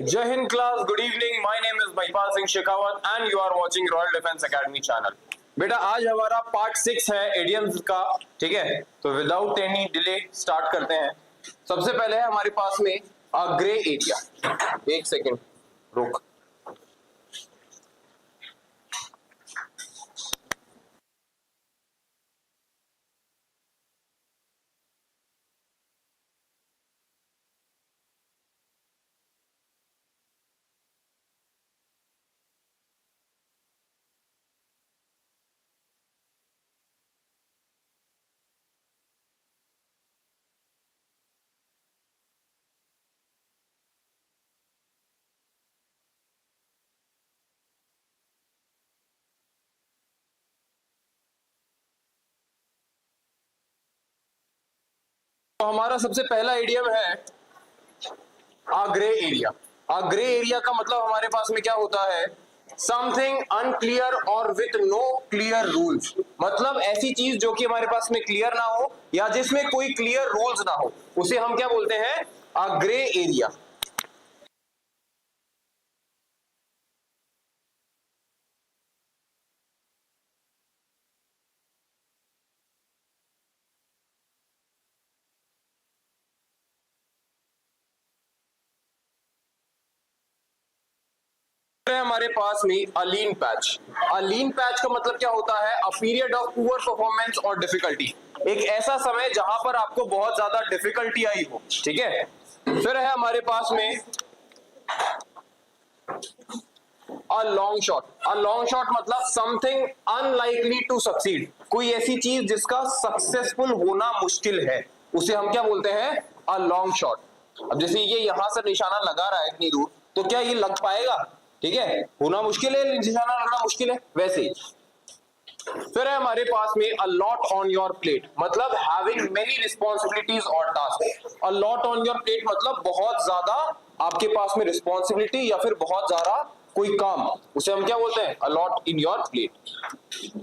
Jai Hind class, good evening. My name is Mahipal Singh Shekhawat and you are watching Royal Defense Academy channel. बेटा आज हमारा part 6 है idioms का, ठीक है। तो विदाउट एनी डिले स्टार्ट करते हैं। सबसे पहले है हमारे पास में अ ग्रे एरिया। एक सेकेंड रुक। तो हमारा सबसे पहला इडियम है अ ग्रे एरिया। अ ग्रे एरिया का मतलब हमारे पास में क्या होता है, समथिंग अनक्लियर और विथ नो क्लियर रूल्स। मतलब ऐसी चीज जो कि हमारे पास में क्लियर ना हो या जिसमें कोई क्लियर रूल्स ना हो, उसे हम क्या बोलते हैं, अ ग्रे एरिया। हमारे पास में अलीन पैच। अलीन पैच का मतलब क्या होता है, a period of poor performance और डिफिकल्टी। एक ऐसा समय जहां पर आपको बहुत ज्यादा डिफिकल्टी आई हो, ठीक है। फिर है हमारे पास में a long shot. A long shot मतलब समथिंग अनलाइकली टू सक्सीड। कोई ऐसी चीज जिसका सक्सेसफुल होना मुश्किल है, उसे हम क्या बोलते हैं, अ लॉन्ग शॉट। अब जैसे ये यहां से निशाना लगा रहा है इतनी दूर, तो क्या ये लग पाएगा, ठीक है। होना मुश्किल है, निशाना लगना मुश्किल है, वैसे ही। फिर है हमारे पास में a lot on your plate. मतलब हैविंग मेनी रिस्पॉन्सिबिलिटीज और task. A lot on your plate मतलब बहुत ज्यादा आपके पास में रिस्पॉन्सिबिलिटी या फिर बहुत ज्यादा कोई काम, उसे हम क्या बोलते हैं, a lot in your plate.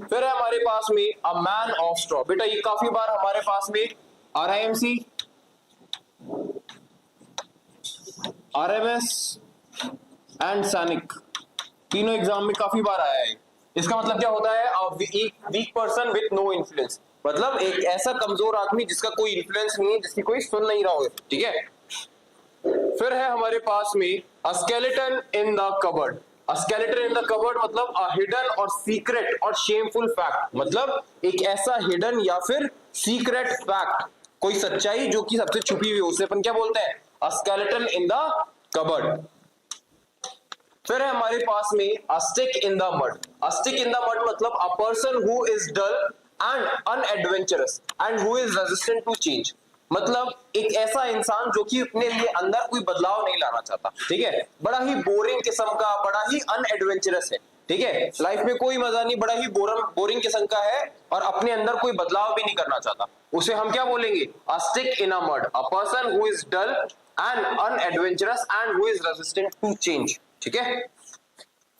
फिर है हमारे पास में अ मैन ऑफ स्ट्रॉ। बेटा ये काफी बार हमारे पास में RIMC, RMS एंड सैनिक तीनों एग्जाम में काफी बार आया है। इसका मतलब क्या होता है, एक weak person with no influence. मतलब एक ऐसा कमजोर आदमी जिसका कोई इन्फ्लुएंस नहीं है, जिसकी कोई सुन नहीं रहा हो, ठीक है। फिर है हमारे पास में अ skeleton in the cupboard. A skeleton in the cupboard मतलब अ हिडन और सीक्रेट और शेमफुल फैक्ट। मतलब एक ऐसा हिडन या फिर सीक्रेट फैक्ट, कोई सच्चाई जो कि सबसे छुपी हुई हो, उसे अपन क्या बोलते हैं, a skeleton in the cupboard. फिर है हमारे पास में a stick in the mud. A stick in the mud मतलब a person who is dull and unadventurous and who is resistant to change. मतलब एक ऐसा इंसान जो कि अपने लिए अंदर कोई बदलाव नहीं लाना चाहता, ठीक है। बड़ा ही बोरिंग किस्म का, बड़ा ही अनएडवेंचरस है, ठीक है। लाइफ में कोई मजा नहीं, बड़ा ही बोरिंग किस्म का है और अपने अंदर कोई बदलाव भी नहीं करना चाहता, उसे हम क्या बोलेंगे, a stick in a mud. A person who is dull and unadventurous and who is resistant to change, ठीक है।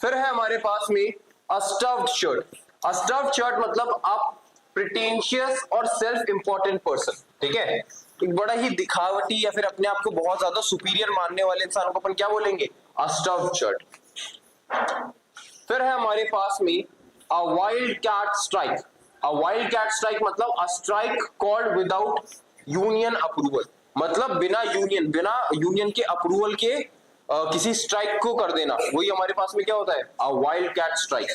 फिर है हमारे पास में a stuffed shirt. A stuffed shirt मतलब आप प्रिटेंशियस और सेल्फ इंपॉर्टेंट पर्सन, ठीक है। एक बड़ा ही दिखावटी या फिर अपने आप को बहुत ज्यादा सुपीरियर मानने वाले इंसान को अपन क्या बोलेंगे, अ स्टफ्ड शर्ट। फिर है हमारे पास में अ वाइल्ड कैट स्ट्राइक। अ वाइल्ड कैट स्ट्राइक मतलब a strike called without union approval. मतलब बिना यूनियन के अप्रूवल के किसी स्ट्राइक को कर देना, वही हमारे पास में क्या होता है, अ वाइल्ड कैट स्ट्राइक।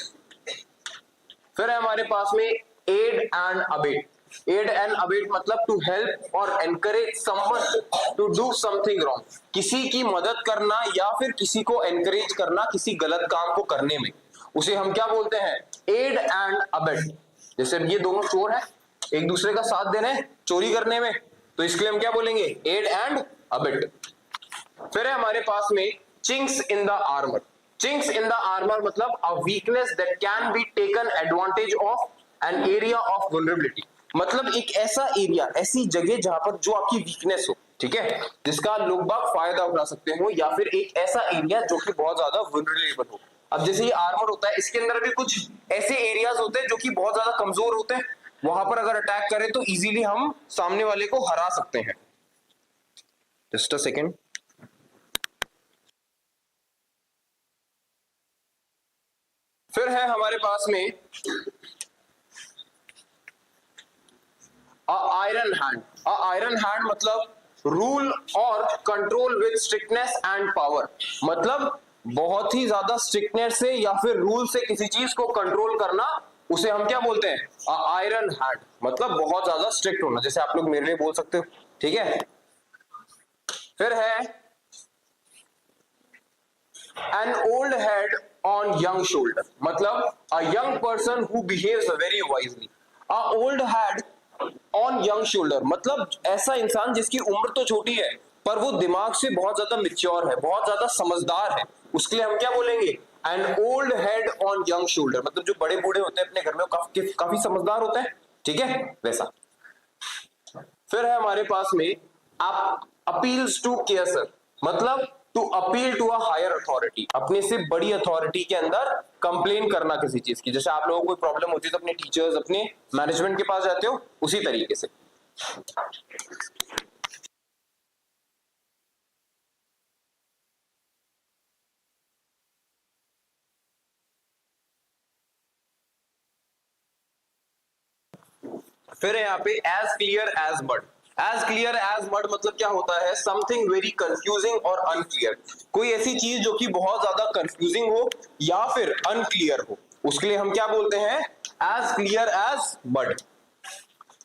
फिर है हमारे पास में aid and abet. Aid and abet मतलब टू हेल्प और encourage someone to do something wrong. किसी की मदद करना या फिर किसी को एनकरेज करना किसी गलत काम को करने में, उसे हम क्या बोलते हैं, एड एंड अबेट। जैसे ये दोनों चोर हैं, एक दूसरे का साथ दे रहे हैं चोरी करने में, तो इसके लिए हम क्या बोलेंगे, एड एंड अबेट। फिर है हमारे पास में chinks in the armour. Chinks in the armour मतलब a weakness that can be taken advantage of an area of vulnerability. मतलब एक ऐसा एरिया, ऐसी जगह जहां पर जो आपकी वीकनेस हो, ठीक है, जिसका लोग बाग फायदा उठा सकते हो, या फिर एक ऐसा एरिया जो कि बहुत ज्यादा वल्नरेबल हो। अब जैसे ये आर्मर होता है, इसके अंदर भी कुछ ऐसे एरियाज होते हैं जो कि बहुत ज्यादा कमजोर होते हैं, वहां पर अगर अटैक करें तो इजीली हम सामने वाले को हरा सकते हैं। Just a second. फिर है हमारे पास में आयरन हैंड। आयरन हैंड मतलब रूल और control with strictness and power, मतलब बहुत ही ज्यादा स्ट्रिक्टनेस से या फिर रूल से किसी चीज को कंट्रोल करना, उसे हम क्या बोलते हैं? आयरन हैंड, मतलब बहुत ज्यादा स्ट्रिक्ट होना, जैसे आप लोग मेरे लिए बोल सकते हो, ठीक है। फिर है an old head on young shoulder, मतलब a young person who behaves very wisely. A old head on young shoulder मतलब ऐसा इंसान जिसकी उम्र तो छोटी है पर वो दिमाग से बहुत ज्यादा मैच्योर है, बहुत ज्यादा समझदार है, उसके लिए हम क्या बोलेंगे? N old head on young shoulder, मतलब जो बड़े बूढ़े होते हैं अपने घर में काफी समझदार होते हैं, ठीक है, वैसा। फिर है हमारे पास में आप अपील्स टू केयरसर, मतलब to appeal to a higher authority, अपने से बड़ी अथॉरिटी के अंदर कंप्लेन करना किसी चीज की। जैसे आप लोगों को कोई प्रॉब्लम होती है तो अपने टीचर्स, अपने मैनेजमेंट के पास जाते हो, उसी तरीके से। फिर है यहाँ पे as clear as mud. As clear as mud मतलब क्या होता है? समथिंग वेरी कंफ्यूजिंग और अनक्लियर, कोई ऐसी चीज जो कि बहुत ज्यादा कंफ्यूजिंग हो या फिर अनक्लियर हो, उसके लिए हम क्या बोलते हैं? As clear as mud.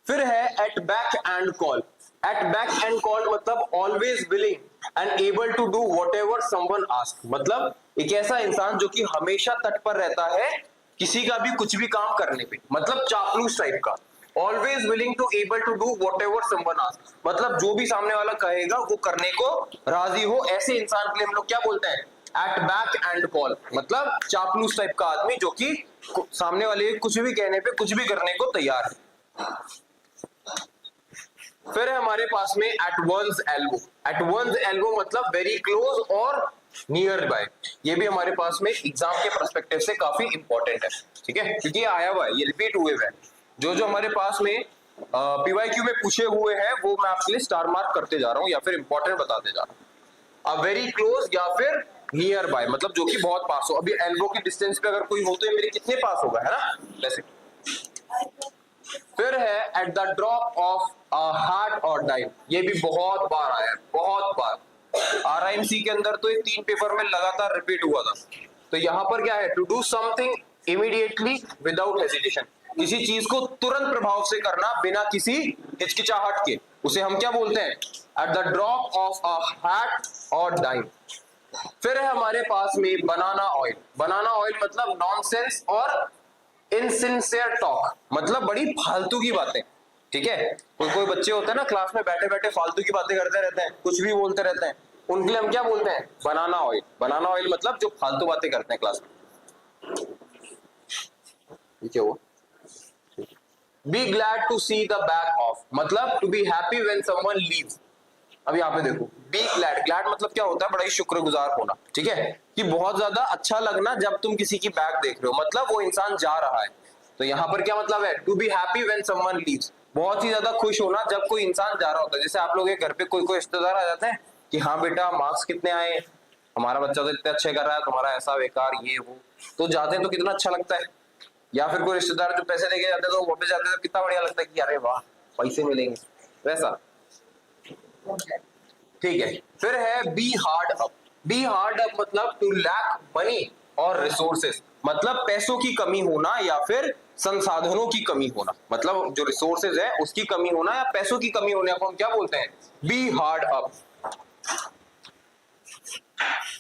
फिर है at beck and call. At beck and call मतलब always willing and able to do whatever someone ask, मतलब एक ऐसा इंसान जो कि हमेशा तट पर रहता है किसी का भी कुछ भी काम करने पे, मतलब चापलूस टाइप का। Always willing to able to do whatever someone ask, मतलब जो भी सामने वाला कहेगा वो करने को राजी हो, ऐसे इंसान के लिए हम लोग क्या बोलते हैं? एट बैक एंड कॉल, मतलब चापलूस टाइप का आदमी जो कि सामने वाले कुछ भी कहने पे कुछ भी करने को तैयार है। फिर है हमारे पास में at one's elbow. At one's elbow मतलब वेरी क्लोज और नियर बाय, ये भी हमारे पास में एग्जाम के पर्सपेक्टिव से काफी इंपॉर्टेंट है, ठीक है, क्योंकि ये आया हुआ है, ये रिपीट हुए हुए हैं। जो हमारे पास में पीवाईक्यू में पूछे हुए हैं वो मैं आपके लिए स्टार मार्क करते जा रहा हूं या फिर इंपॉर्टेंट बताते जा रहा हूं। अ वेरी क्लोज या फिर नियर बाय, मतलब जो कि बहुत पास हो। अभी एल्बो की डिस्टेंस पे अगर कोई हो तो ये मेरे कितने पास होगा, है ना, वैसे। फिर है at the drop of a heart और डाइम, ये भी बहुत बार आया है, बहुत बार। आरआईएमसी के अंदर तो ये 3 पेपर में लगातार रिपीट हुआ था। तो यहां पर क्या है? To do something immediately without hesitation, किसी चीज को तुरंत प्रभाव से करना बिना किसी हिचकिचाहट के, उसे हम क्या बोलते हैं? At the drop of a heart और डाइम। फिर है हमारे पास में बनाना ऑयल। बनाना ऑयल मतलब नॉनसेंस और इनसिंसियर टॉक, मतलब बड़ी फालतू की बातें, ठीक है। कोई बच्चे होते हैं ना क्लास में बैठे बैठे फालतू की बातें करते रहते हैं, कुछ भी बोलते रहते हैं, उनके लिए हम क्या बोलते हैं? बनाना ऑयल। बनाना ऑयल मतलब जो फालतू बातें करते हैं क्लास में, ठीक है वो। Be glad to see the back of, मतलब to be happy when someone leaves. अब यहाँ पे देखो, बी ग्लैड, ग्लैड मतलब क्या होता है? बड़ा ही शुक्रगुजार होना, ठीक है, कि बहुत ज्यादा अच्छा लगना जब तुम किसी की बैक देख रहे हो, मतलब वो इंसान जा रहा है। तो यहाँ पर क्या मतलब है? To be happy when someone leaves, बहुत ही ज्यादा खुश होना जब कोई इंसान जा रहा होता है। जैसे आप लोग के घर पे कोई रिश्तेदार आ जाते हैं कि हाँ बेटा मार्क्स कितने आए, हमारा बच्चा तो इतने अच्छे कर रहा है, तुम्हारा ऐसा बेकार, ये वो, तो जाते हैं तो कितना अच्छा लगता है। या फिर कोई रिश्तेदार जो पैसे देके जाते हैं तो वापस जाते हैं तो कितना बढ़िया लगता है कि अरे वाह पैसे मिलेंगे, वैसा, ठीक है। फिर है be hard up. Be hard up मतलब टू लैक मनी और रिसोर्सेस, मतलब पैसों की कमी होना या फिर संसाधनों की कमी होना, मतलब जो रिसोर्सेज है उसकी कमी होना या पैसों की कमी होने को हम क्या बोलते हैं? Be hard up.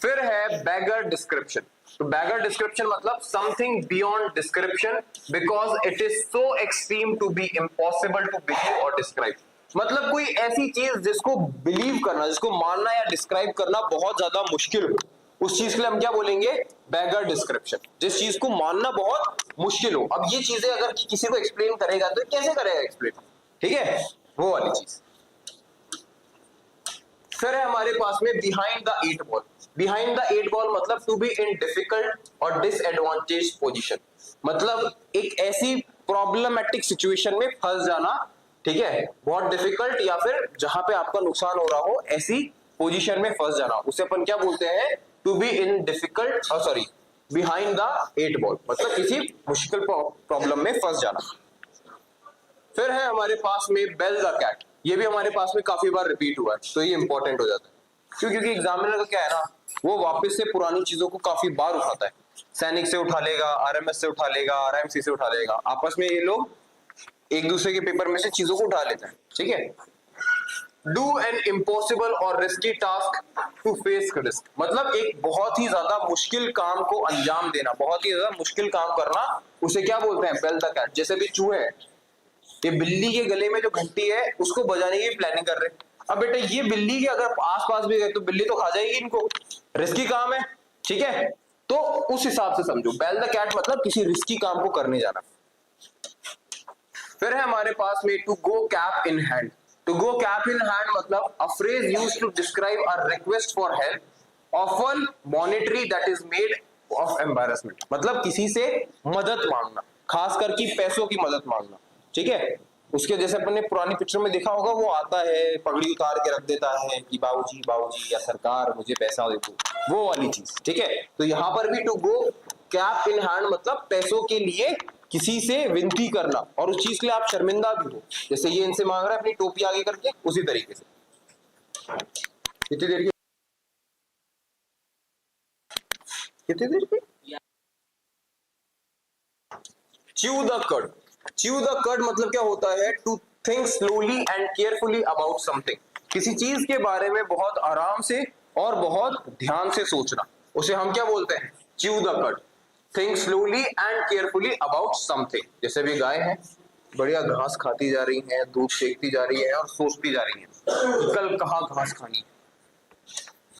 फिर है बैगर डिस्क्रिप्शन। तो बैगर डिस्क्रिप्शन मतलब something beyond description because it is so extreme to be impossible to believe और डिस्क्राइब, मतलब कोई ऐसी चीज जिसको बिलीव करना, जिसको मानना या डिस्क्राइब करना बहुत ज्यादा मुश्किल हो, उस चीज के लिए हम क्या बोलेंगे? Beggar description. जिस चीज को मानना बहुत मुश्किल हो, अब ये चीजें अगर किसी को एक्सप्लेन करेगा तो कैसे करेगा एक्सप्लेन, ठीक है, वो वाली चीज। फिर है हमारे पास में behind the 8 ball. Behind the 8 ball मतलब टू बी इन डिफिकल्ट और डिसएडवांटेज पोजीशन, मतलब एक ऐसी प्रॉब्लमेटिक सिचुएशन में फंस जाना, ठीक है, बहुत डिफिकल्ट या फिर जहां पे आपका नुकसान हो रहा हो ऐसी पोजीशन में फंस जाना, उसे अपन क्या बोलते हैं? To be in difficult, sorry, behind the 8 ball, मतलब किसी मुश्किल प्रॉब्लम में फंस जाना। फिर है हमारे पास में बेल द कैट, ये भी हमारे पास में काफी बार रिपीट हुआ है, तो ये इंपॉर्टेंट हो जाता है क्योंकि एग्जामिनर का क्या है ना, वो वापस से पुरानी चीजों को काफी बार उठाता है। सैनिक से उठा लेगा, आरएमएस से उठा लेगा, आरएमसी से उठा लेगा, आपस में ये लोग एक दूसरे के पेपर में से चीजों को उठा लेते हैं, ठीक है। डू एन इम्पॉसिबल और risky task to face risk, मतलब एक बहुत ही ज्यादा मुश्किल काम को अंजाम देना, बहुत ही ज्यादा मुश्किल काम करना, उसे क्या बोलते हैं, बेल द कैट। जैसे भी चूहे हैं, ये बिल्ली के गले में जो घंटी है उसको बजाने की प्लानिंग कर रहे हैं। अब बेटा ये बिल्ली के अगर आसपास भी गए तो बिल्ली तो खा जाएगी इनको, रिस्की काम है, ठीक है। तो उस हिसाब से समझो, बेल द कैट मतलब किसी रिस्की काम को करने जाना। फिर है हमारे पास में to go cap in hand. To go cap in hand मतलब a phrase used to describe a request for help often monetary that is made of embarrassment, मतलब किसी से मदद मांगना, खास करके पैसों की मदद मांगना, ठीक है। उसके जैसे अपने पुरानी पिक्चर में देखा होगा, वो आता है पगड़ी उतार के रख देता है कि बाबूजी बाबूजी या सरकार मुझे पैसा दे दो, वो वाली चीज, ठीक है। तो यहाँ पर भी to go cap in hand मतलब पैसों के लिए किसी से विनती करना, और उस चीज के लिए आप शर्मिंदा भी हो, जैसे ये इनसे मांग रहा है अपनी टोपी आगे करके, उसी तरीके से। कितनी देर की, कितनी देर की? Chew the cud. Chew the cud मतलब क्या होता है, to think slowly and carefully about something, किसी चीज के बारे में बहुत आराम से और बहुत ध्यान से सोचना, उसे हम क्या बोलते हैं, च्यू द कड। Think slowly and carefully about something. जैसे भी गाय है, बढ़िया घास खाती जा रही है, दूध फेंकती जा रही है और सोचती जा रही है कल कहाँ घास खानी है,